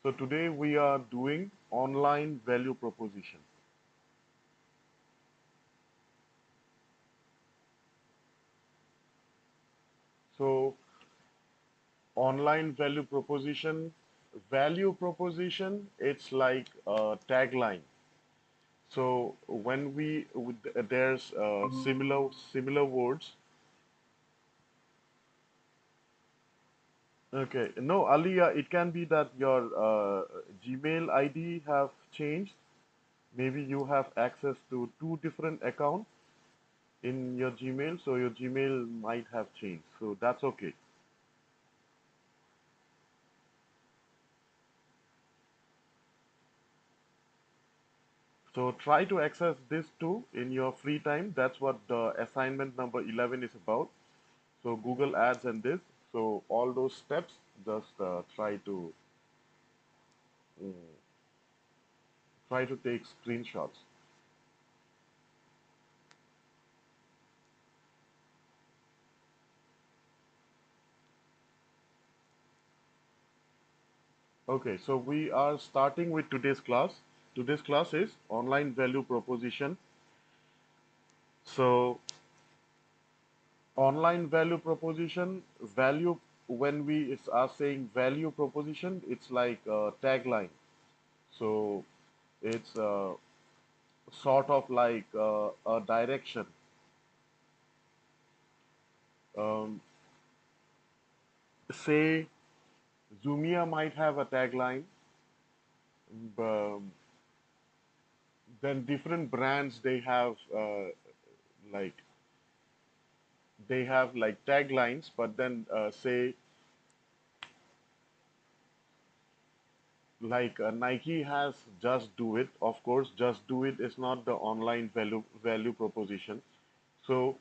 So today we are doing online value proposition. So online value proposition, it's like a tagline. So when there's similar words. Okay, no, Aliyah, it can be that your Gmail ID have changed. Maybe you have access to two different accounts in your Gmail, so your Gmail might have changed. So that's okay. So try to access this too in your free time. That's what the assignment number 11 is about. So Google Ads and this. So all those steps, just mm, try to take screenshots. Okay, so we are starting with today's class. Today's class is online value proposition. So online value proposition, value when are saying value proposition, it's like a tagline. So it's sort of like a direction. Um, say Zumia might have a tagline, um, then different brands like they have like taglines, but then say like Nike has just do it. Of course, just do it is not the online value proposition. So,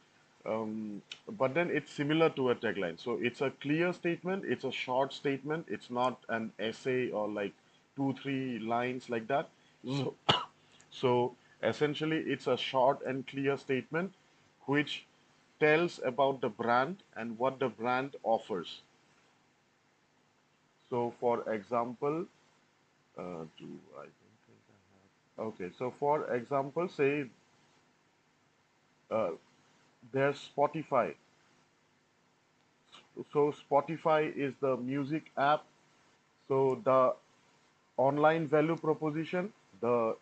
but then it's similar to a tagline. So it's a clear statement. It's a short statement. It's not an essay or like two, three lines like that. So, so essentially, it's a short and clear statement which tells about the brand and what the brand offers. So, for example, do I don't think I have. Okay, so for example, say uh, there's Spotify. So Spotify is the music app. So the online value proposition, the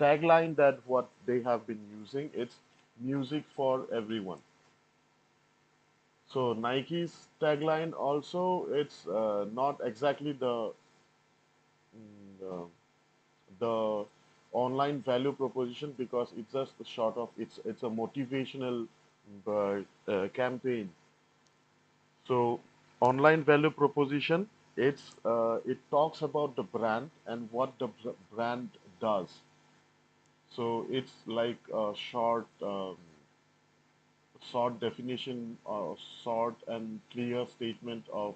tagline that what they have been using, it's music for everyone. So Nike's tagline also, it's not exactly mm, the online value proposition because it's just a sort of it's a motivational campaign. So online value proposition, it talks about the brand and what the brand does. So it's like a short definition or short and clear statement of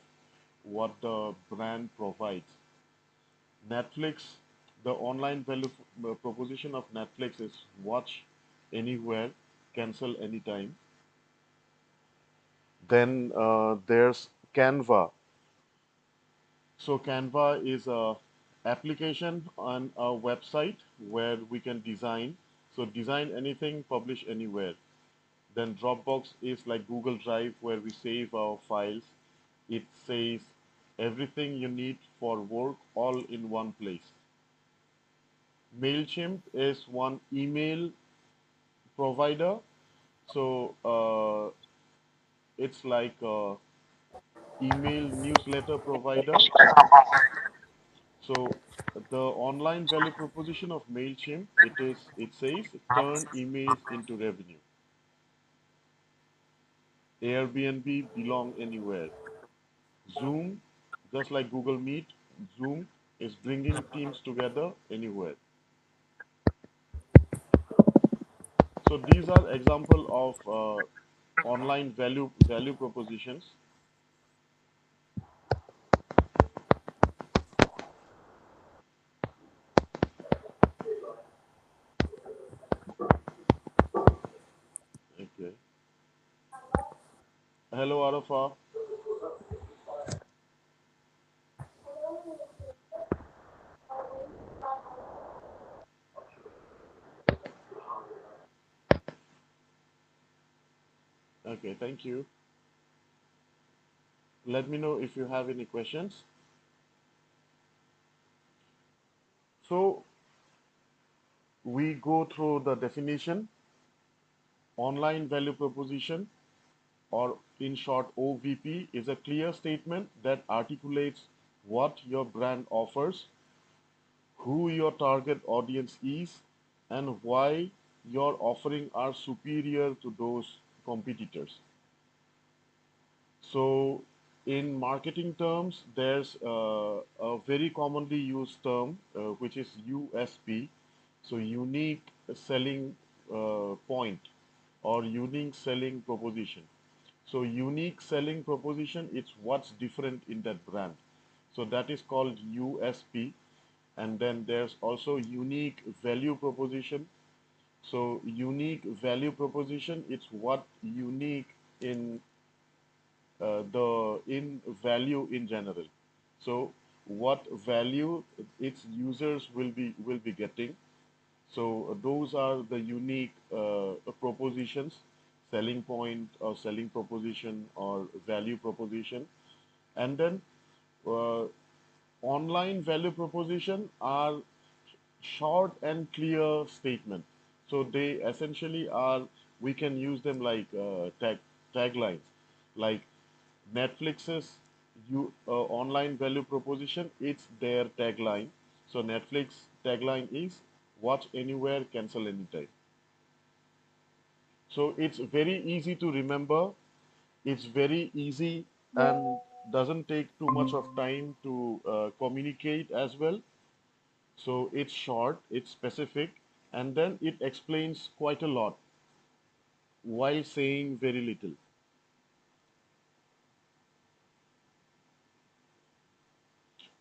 what the brand provides. Netflix, the online value proposition of Netflix is watch anywhere, cancel anytime. Then there's Canva. So Canva is a application on a website where we can design. So design anything, publish anywhere. Then Dropbox is like Google Drive where we save our files. It says everything you need for work all in one place. MailChimp is one email provider. So it's like a email newsletter provider. So the online value proposition of MailChimp, it says turn emails into revenue. Airbnb belong anywhere. Zoom, just like Google Meet, Zoom is bringing teams together anywhere. So these are example of online value propositions. Okay. Hello, Arafa. Okay, thank you. Let me know if you have any questions. So we go through the definition. Online value proposition, or in short OVP, is a clear statement that articulates what your brand offers, who your target audience is, and why your offering are superior to those competitors. So, in marketing terms, there's a very commonly used term which is USP, so unique selling point or unique selling proposition. So, unique selling proposition, it's what's different in that brand. So, that is called USP. And then there's also unique value proposition. So, unique value proposition, it's what unique in the in value in general. So what value its users will be getting. So those are the unique propositions, selling point or selling proposition or value proposition. And then uh, online value proposition are short and clear statement. So they essentially are, we can use them like taglines, like Netflix's online value proposition. It's their tagline. So Netflix tagline is watch anywhere, cancel anytime. So it's very easy to remember. It's very easy and doesn't take too much of time to communicate as well. So it's short, it's specific, and then it explains quite a lot while saying very little.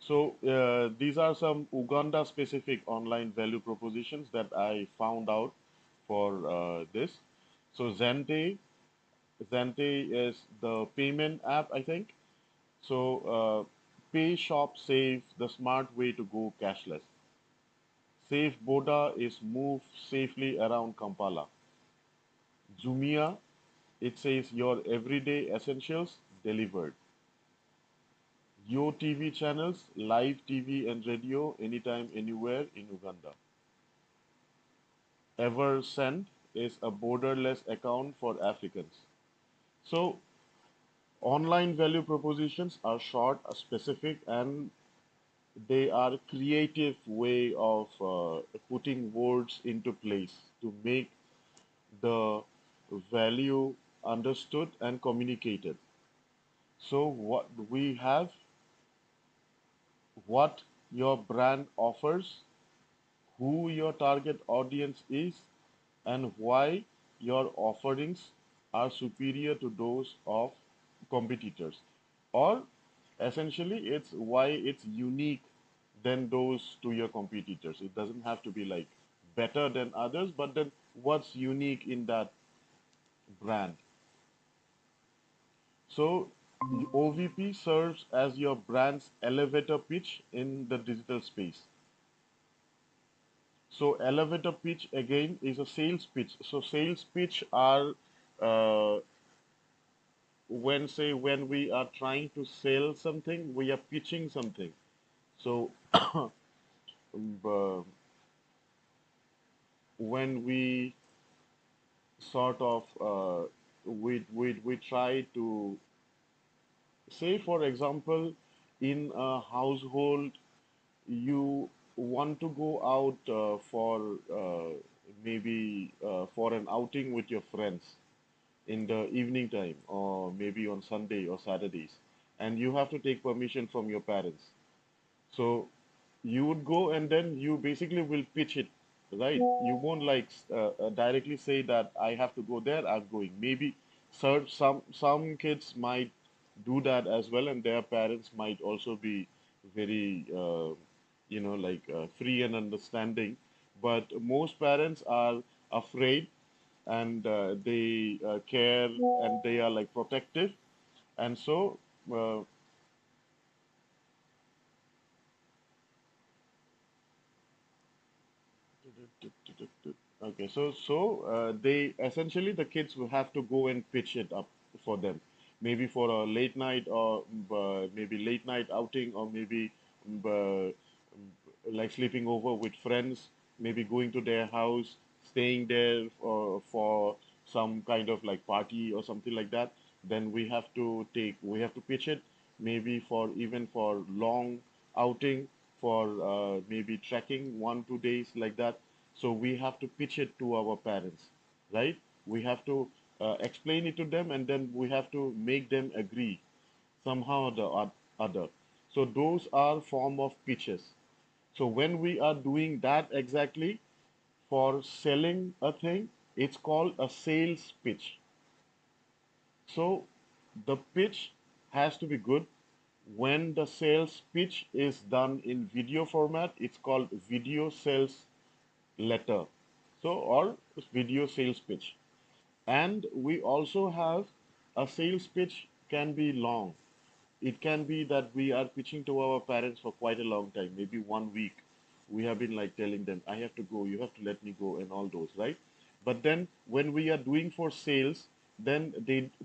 So these are some Uganda specific online value propositions that I found out for this. So Zante is the payment app, I think. So Pay Shop Save, the smart way to go cashless. Safe Boda is move safely around Kampala. Jumia, it says your everyday essentials delivered. Yo TV channels, live TV and radio anytime, anywhere in Uganda. EverSend is a borderless account for Africans. So, online value propositions are short, are specific, and they are creative way of putting words into place to make the value understood and communicated. So, what we have, what your brand offers, who your target audience is, and why your offerings are superior to those of competitors. Or essentially, it's why it's unique than those to your competitors. It doesn't have to be like better than others, but then what's unique in that brand. So OVP serves as your brand's elevator pitch in the digital space. So elevator pitch again is a sales pitch. So sales pitch are uh, when we are trying to sell something, we are pitching something. So uh, when we sort of we try to say, for example, in a household, you want to go out for maybe for an outing with your friends in the evening time or maybe on Sunday or Saturdays, and you have to take permission from your parents. So you would go and then you basically will pitch it, right? You won't like directly say that I have to go there, I'm going. Maybe some kids might do that as well, and their parents might also be very free and understanding. But most parents are afraid, and they care, and they are like protective, and so uh, Okay, they essentially the kids will have to go and pitch it up for them, maybe for a late night or maybe late night outing or maybe uh, like sleeping over with friends, maybe going to their house, staying there for some kind of like party or something like that. Then we have to pitch it maybe for even for long outing for maybe trekking 1 2 days like that. So we have to pitch it to our parents, right? We have to explain it to them, and then we have to make them agree somehow or the other. So those are form of pitches. So when we are doing that exactly for selling a thing, it's called a sales pitch. So the pitch has to be good. When the sales pitch is done in video format, it's called video sales letter. So, or video sales pitch. And we also have a sales pitch can be long. It can be that we are pitching to our parents for quite a long time, maybe 1 week. We have been like telling them, I have to go, you have to let me go, and all those, right? But then when we are doing for sales, then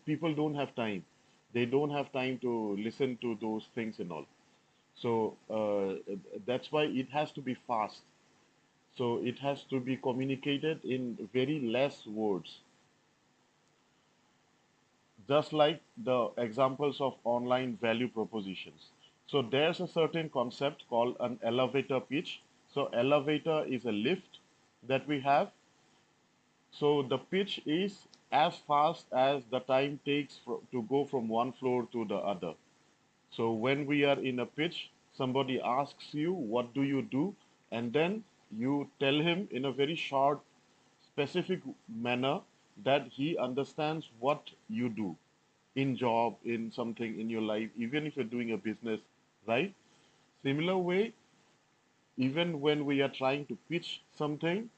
people don't have time. They don't have time to listen to those things and all. So that's why it has to be fast. So it has to be communicated in very less words. Just like the examples of online value propositions. So there's a certain concept called an elevator pitch. So elevator is a lift that we have. So the pitch is as fast as the time takes to go from one floor to the other. So when we are in a pitch, somebody asks you, what do you do? And then you tell him in a very short, specific manner that he understands what you do in job, in something in your life, even if you're doing a business, right? Similar way, even when we are trying to pitch something,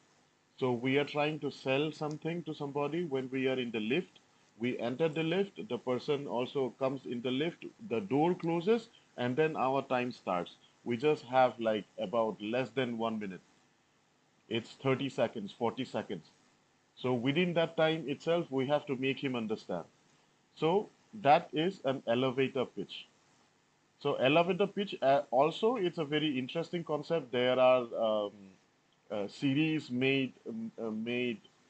so we are trying to sell something to somebody when we are in the lift. We enter the lift, the person also comes in the lift, the door closes, and then our time starts. We just have like about less than 1 minute. It's 30 seconds, 40 seconds. So within that time itself, we have to make him understand. So that is an elevator pitch. So elevator pitch also it's a very interesting concept. There are series made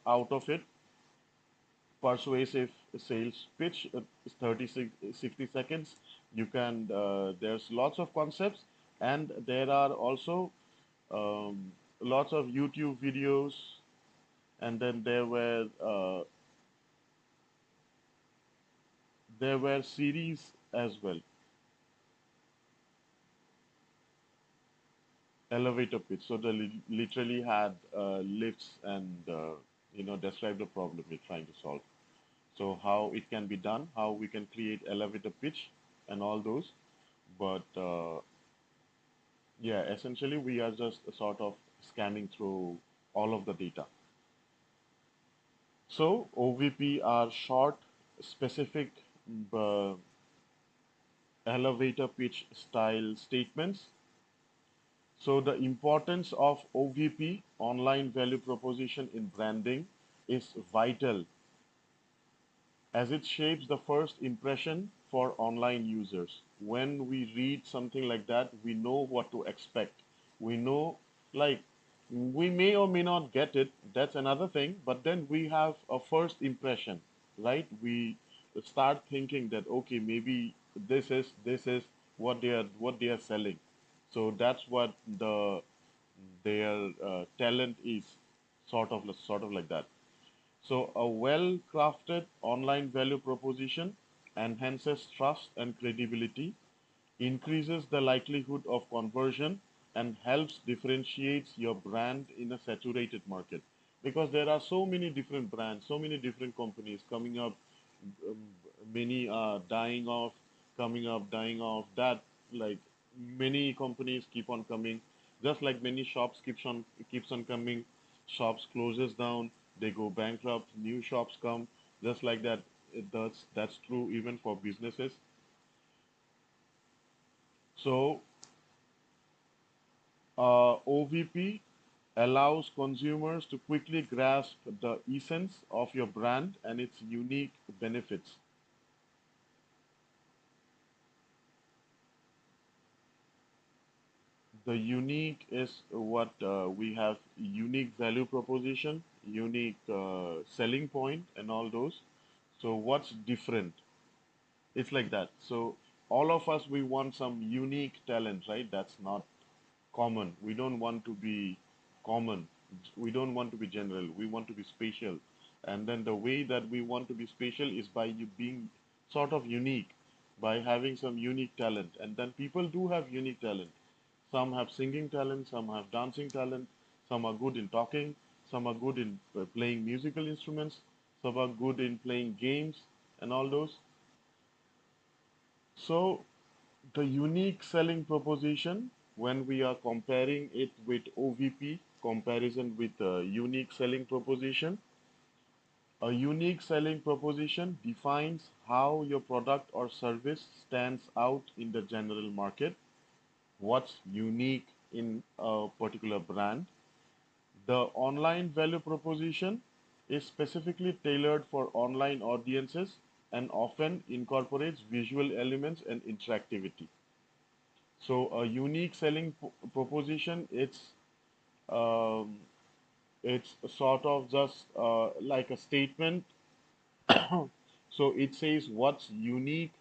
out of it. Persuasive sales pitch is 60 seconds. You can there's lots of concepts, and there are also lots of YouTube videos, and then there were series as well. Elevator pitch. So they literally had lifts and describe the problem we're trying to solve. So how it can be done, how we can create elevator pitch, and all those. But yeah, essentially we are just sort of scanning through all of the data. So OVP are short, specific uh, elevator pitch style statements. So the importance of OVP, online value proposition in branding, is vital as it shapes the first impression for online users. When we read something like that, we know what to expect. We know, like, we may or may not get it, that's another thing, but then we have a first impression, right? We start thinking that, okay, maybe this is what they are selling. So that's what their talent is, sort of like that. So, a well crafted online value proposition enhances trust and credibility, increases the likelihood of conversion, and helps differentiates your brand in a saturated market. Because there are so many different brands, so many different companies coming up, um, many are dying off, coming up, dying off. That like many companies keep on coming, just like many shops keeps on coming. Shops closes down, they go bankrupt, new shops come, just like that. That's true even for businesses. So OVP allows consumers to quickly grasp the essence of your brand and its unique benefits. The unique is what we have: unique value proposition, unique selling point, and all those. So, what's different? It's like that. So, all of us, we want some unique talent, right? That's not common. We don't want to be common. We don't want to be general. We want to be special. And then the way that we want to be special is by you being sort of unique, by having some unique talent. And then people do have unique talent. Some have singing talent, some have dancing talent, some are good in talking, some are good in playing musical instruments, some are good in playing games and all those. So the unique selling proposition, when we are comparing it with OVP, comparison with a unique selling proposition, a unique selling proposition defines how your product or service stands out in the general market, what's unique in a particular brand. The online value proposition is specifically tailored for online audiences and often incorporates visual elements and interactivity. So a unique selling proposition, um, it's sort of just like a statement. So it says what's unique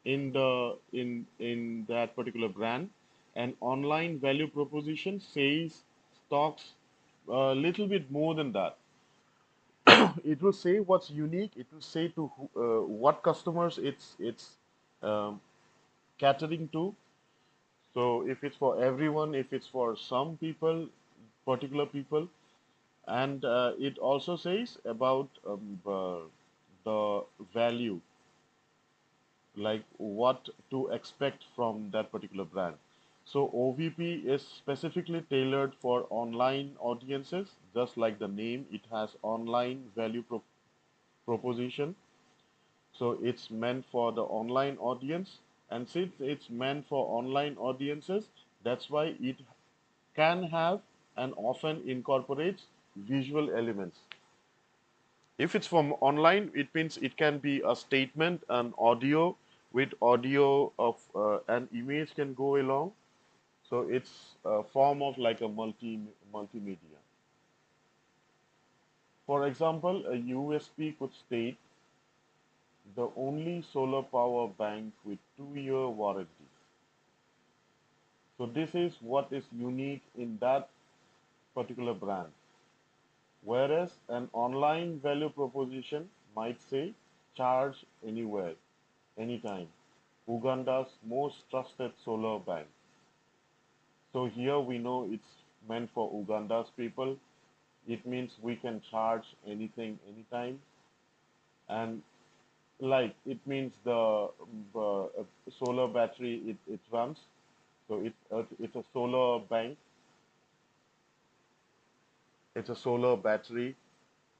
in that particular brand. And online value proposition says talks a little bit more than that. It will say what's unique. It will say to what customers it's um, catering to. So if it's for everyone, if it's for some people, particular people, and it also says about the value, like what to expect from that particular brand. So OVP is specifically tailored for online audiences, just like the name, it has online value proposition. So it's meant for the online audience, and since it's meant for online audiences, that's why it can have and often incorporates visual elements. If it's from online, it means it can be a statement, an audio with audio of an image can go along. So it's a form of like a multimedia. For example, a USP could state the only solar power bank with 2-year warranty. So this is what is unique in that particular brand. Whereas an online value proposition might say charge anywhere, anytime. Uganda's most trusted solar bank. So here we know it's meant for Uganda's people. It means we can charge anything, anytime. And like it means the solar battery it runs. So it's a solar bank. It's a solar battery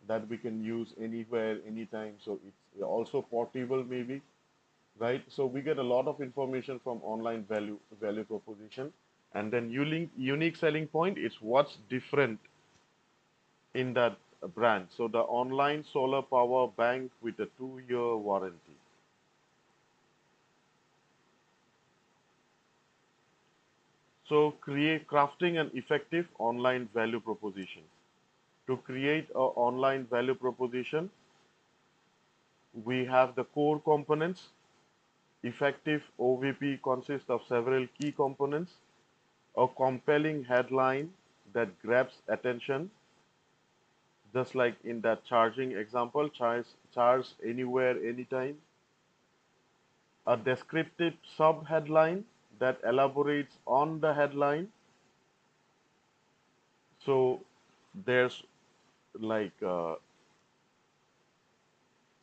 that we can use anywhere, anytime. So it's also portable, maybe, right? So we get a lot of information from online value proposition, and then unique selling point is what's different in that brand. So the online solar power bank with a 2-year warranty. So create crafting an effective online value proposition. To create an online value proposition, we have the core components. Effective OVP consists of several key components: a compelling headline that grabs attention, just like in that charging example, charge anywhere, anytime. A descriptive sub-headline that elaborates on the headline. So there's like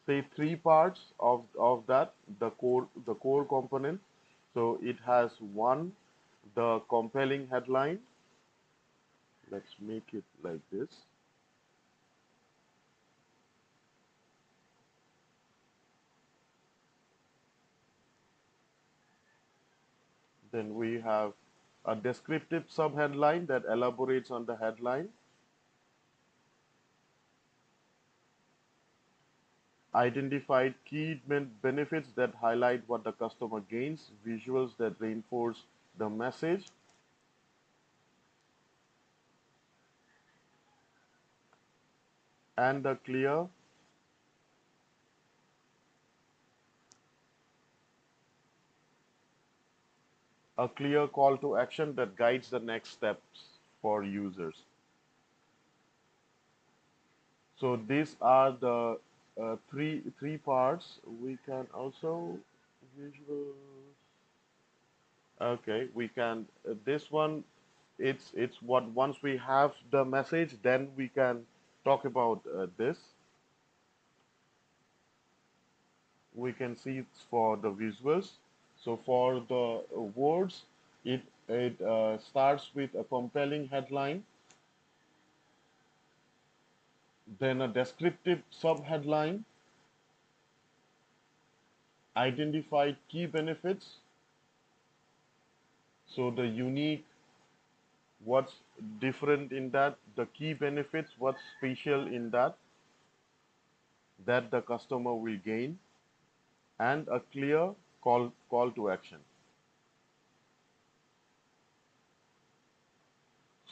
say three parts of that, the core component. So it has one, the compelling headline. Let's make it like this. Then we have A descriptive subheadline that elaborates on the headline, identified key benefits that highlight what the customer gains, visuals that reinforce the message, and a clear call to action that guides the next steps for users. So these are the three parts. We can also visual. Okay, we can this one. It's what once we have the message, then we can talk about this. We can see it's for the visuals. So for the words, it starts with a compelling headline, then a descriptive subheadline, identified key benefits. So the unique, what's different in that, the key benefits, what's special in that the customer will gain, and a clear call to action.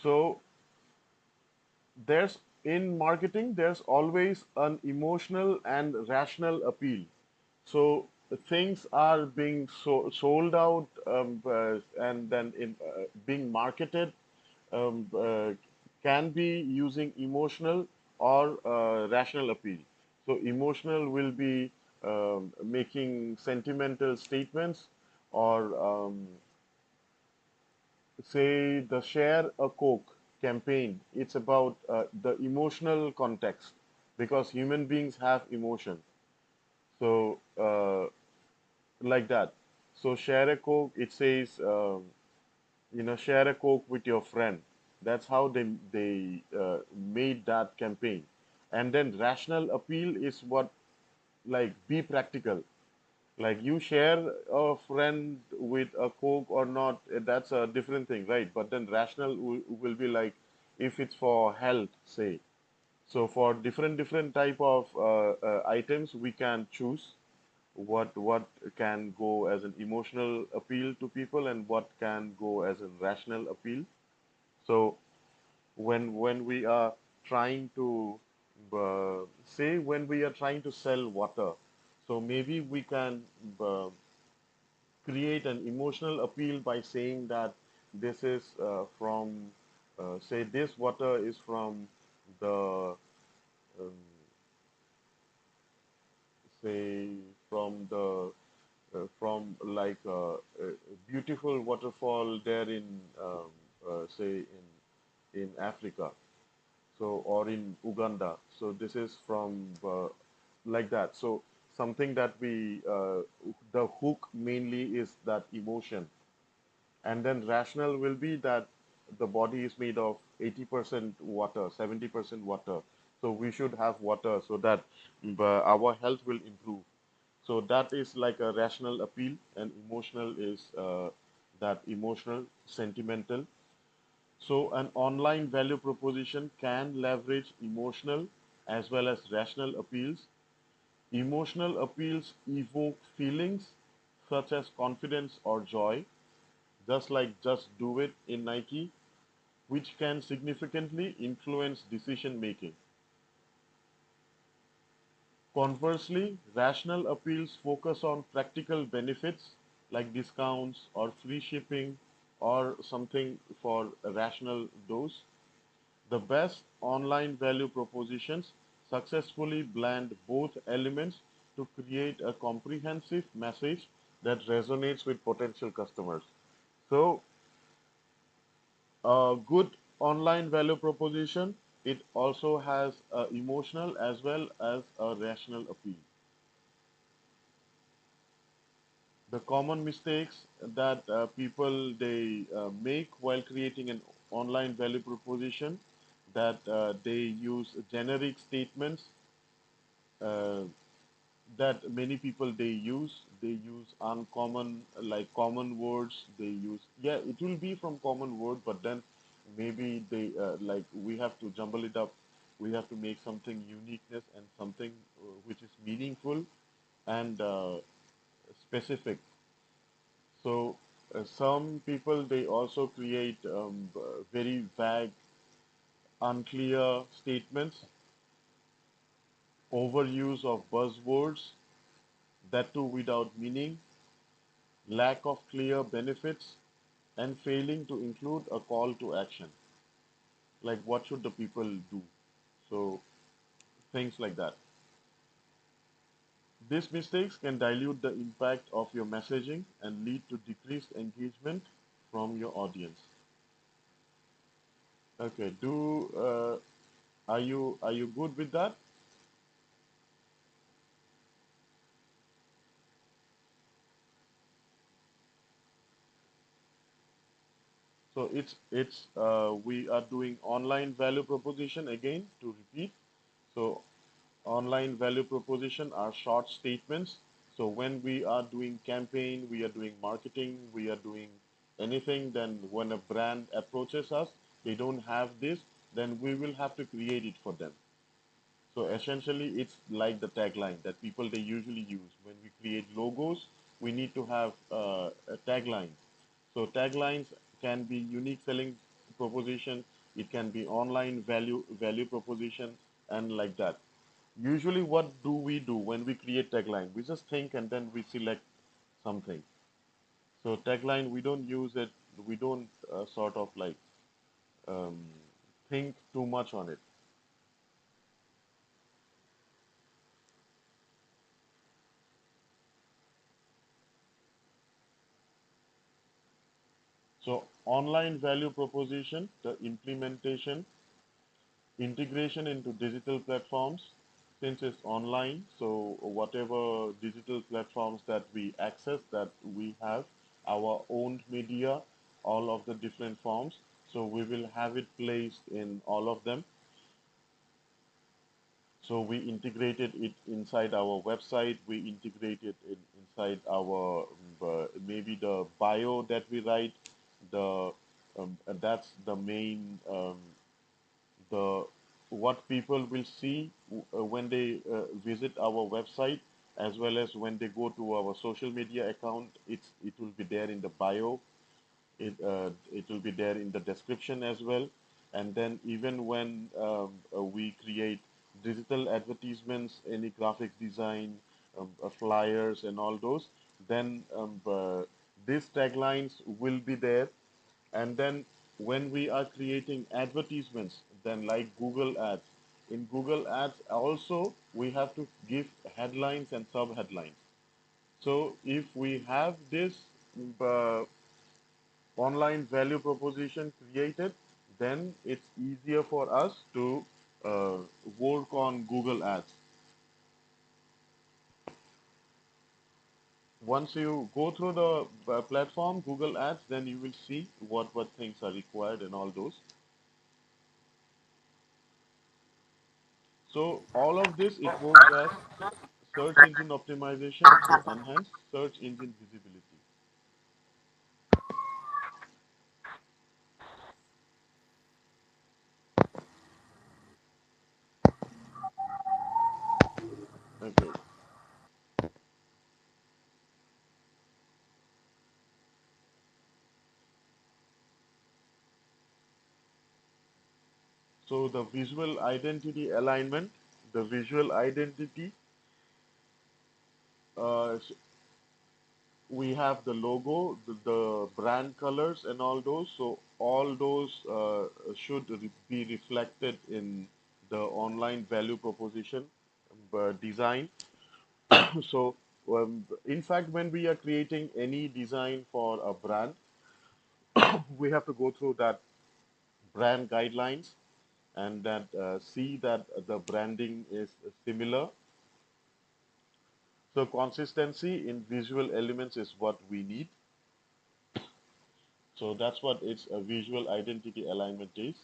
So there's in marketing there's always an emotional and rational appeal. So things are being sold out, and then being marketed, can be using emotional or rational appeal. So emotional will be making sentimental statements, or say the share a coke campaign. It's about the emotional context, because human beings have emotion. So like that. So share a coke, it says, share a coke with your friend. That's how they made that campaign. And then rational appeal is what, like, be practical. Like, you share a friend with a coke or not, that's a different thing, right? But then rational will be like, if it's for health, say. So for different type of items, we can choose what can go as an emotional appeal to people and what can go as a rational appeal. So when we are trying to say, when we are trying to sell water, so maybe we can uh, create an emotional appeal by saying that this is from say this water is from the um, say from the from like a beautiful waterfall there in say in Africa, so or in Uganda. So this is from like that. So something that we the hook mainly is that emotion, and then rational will be that the body is made of 80% water, 70% water. So we should have water so that our health will improve. So that is like a rational appeal, and emotional is that emotional, sentimental. So an online value proposition can leverage emotional as well as rational appeals. Emotional appeals evoke feelings such as confidence or joy, just like "just do it" in Nike, which can significantly influence decision making. Conversely, rational appeals focus on practical benefits like discounts or free shipping or something for a rational dose. The best online value propositions successfully blend both elements to create a comprehensive message that resonates with potential customers. So, a good online value proposition, it also has a emotional as well as a rational appeal. The common mistakes that people they make while creating an online value proposition, that they use generic statements uh, that many people they use. they use uncommon, like common words. They use, yeah, it will be from common word, but then maybe they like we have to jumble it up. We have to make something uniqueness and something which is meaningful and specific. So some people they also create very vague, unclear statements, overuse of buzzwords, that too without meaning, lack of clear benefits, and failing to include a call to action. Like what should the people do? So things like that. These mistakes can dilute the impact of your messaging and lead to decreased engagement from your audience. Okay, are you good with that? So it's we are doing online value proposition again to repeat. So online value proposition are short statements. So when we are doing campaign, we are doing marketing, we are doing anything, then when a brand approaches us, they don't have this, then we will have to create it for them. So essentially, it's like the tagline that people they usually use. When we create logos, we need to have a tagline. So taglines can be unique selling proposition. It can be online value proposition, and like that. Usually, what do we do when we create tagline? We just think and then we select something. So tagline, we don't use it. We don't sort of like um, think too much on it. So online value proposition, the implementation, integration into digital platforms, since it's online, so whatever digital platforms that we access, that we have our own media, all of the different forms, so we will have it placed in all of them. So we integrated it inside our website. We integrated it inside our maybe the bio that we write. The that's the main the what people will see when they visit our website, as well as when they go to our social media account. It will be there in the bio. It will be there in the description as well. And then even when we create digital advertisements, any graphics design, flyers, and all those, then these taglines will be there. And then when we are creating advertisements, then like Google Ads, in Google Ads also we have to give headlines and sub headlines. So if we have this uh, online value proposition created, then it's easier for us to uh, work on Google Ads. Once you go through the platform Google Ads, then you will see what things are required and all those. So all of this, it works as search engine optimization to enhance search engine visibility. Okay. So the visual identity alignment, the visual identity, uh, we have the logo, the brand colors, and all those. So all those should be reflected in the online value proposition design. So in fact, when we are creating any design for a brand, we have to go through that brand guidelines and that see that the branding is similar. So consistency in visual elements is what we need. So that's what its a visual identity alignment is.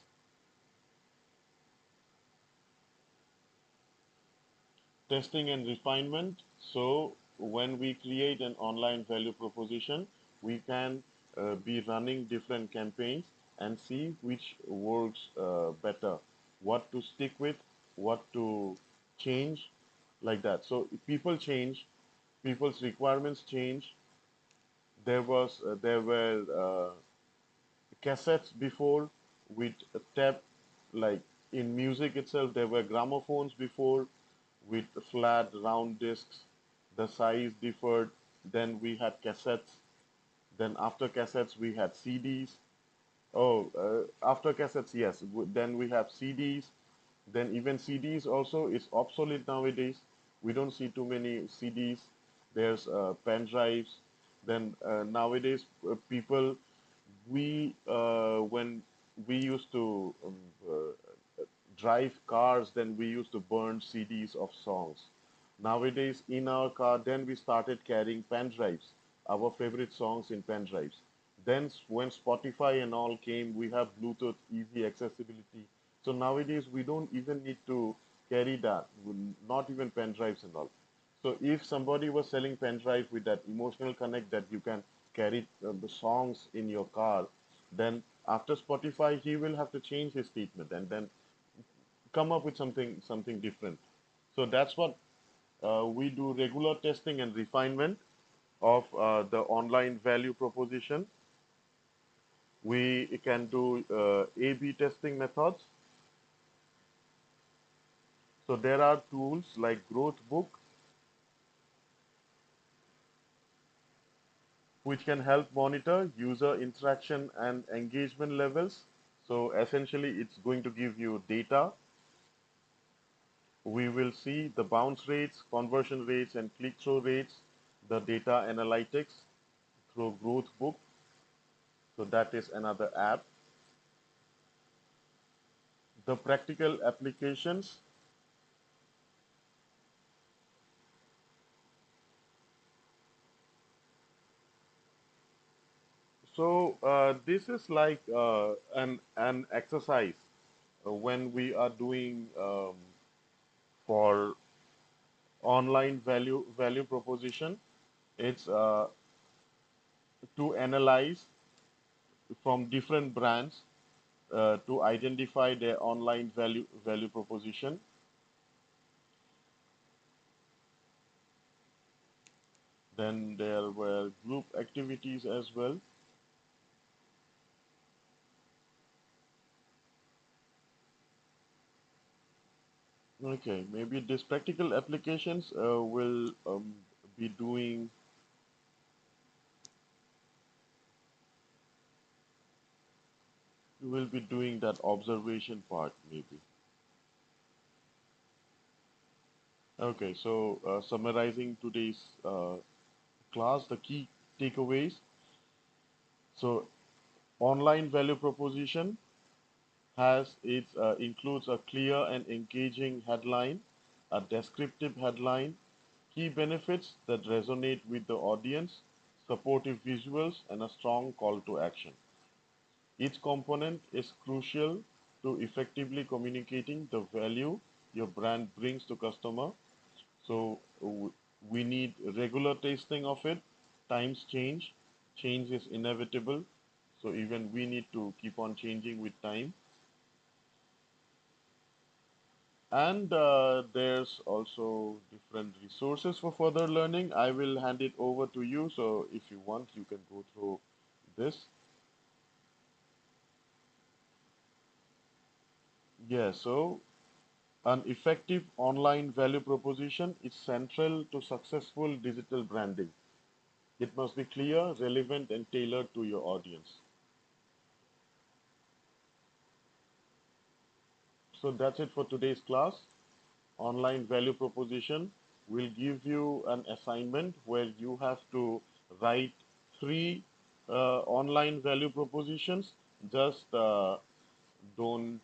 Testing and refinement. So when we create an online value proposition, we can be running different campaigns and see which works better, what to stick with, what to change, like that. So people change, people's requirements change. There were cassettes before with a tape, like in music itself, there were gramophones before with flat round discs. The size differed. Then we had cassettes. Then after cassettes, we had CDs. Oh, after cassettes, yes. Then we have CDs. Then even CDs also is obsolete nowadays. We don't see too many CDs. There's pen drives. Then nowadays, people, we when we used to drive cars, then we used to burn CDs of songs. Nowadays, in our car, then we started carrying pen drives, our favorite songs in pen drives. Then, when Spotify and all came, we have Bluetooth, easy accessibility. So nowadays, we don't even need to carry that, not even pen drives and all. So if somebody was selling pen drive with that emotional connect that you can carry the songs in your car, then after Spotify, he will have to change his statement and then come up with something different. So that's what we do: regular testing and refinement of the online value proposition. We can do A/B testing methods. So there are tools like Growth Book, which can help monitor user interaction and engagement levels. So essentially, it's going to give you data. We will see the bounce rates, conversion rates, and click-through rates, the data analytics through Growth Book. So that is another app. The practical applications. So this is like an exercise when we are doing for online value proposition. It's to analyze from different brands to identify their online value proposition. Then there were group activities as well. Okay, maybe these practical applications will be doing will be doing that observation part maybe. Okay, so summarizing today's class, the key takeaways. So online value proposition has its includes a clear and engaging headline, a descriptive headline, key benefits that resonate with the audience, supportive visuals, and a strong call to action. Each component is crucial to effectively communicating the value your brand brings to customer. So we need regular tasting of it. Times change. Change is inevitable. So even we need to keep on changing with time. And there's also different resources for further learning. I will hand it over to you. So if you want, you can go through this. Yeah, so an effective online value proposition is central to successful digital branding. It must be clear, relevant, and tailored to your audience. So that's it for today's class. Online value proposition will give you an assignment where you have to write three online value propositions. Just don't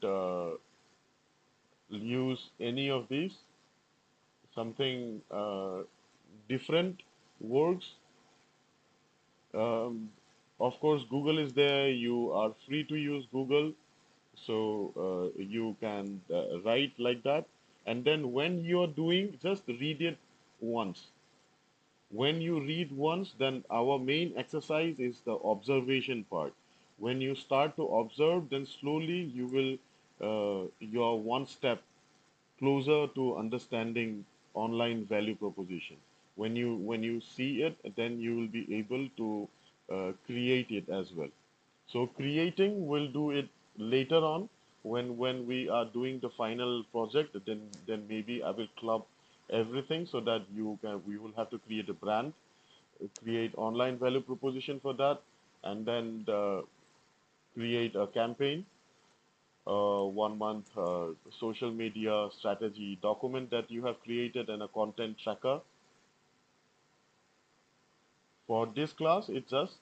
use any of these. Something different works. Um, of course, Google is there. You are free to use Google, so you can write like that. And then when you're doing, just read it once. When you read once, then our main exercise is the observation part. When you start to observe, then slowly you will, you're one step closer to understanding online value proposition. When you see it, then you will be able to create it as well. So creating, we'll do it later on when we are doing the final project. Then maybe I will club everything so that we will have to create a brand, create online value proposition for that, and then create a campaign, 1 month social media strategy document that you have created, and a content tracker. For this class, it's just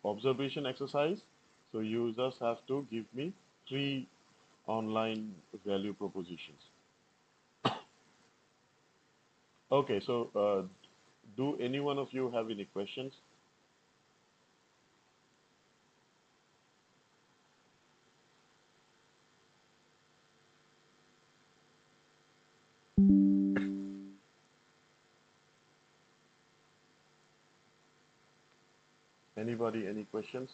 observation exercise. So you just have to give me three online value propositions. Okay, so do any one of you have any questions? Anybody, any questions?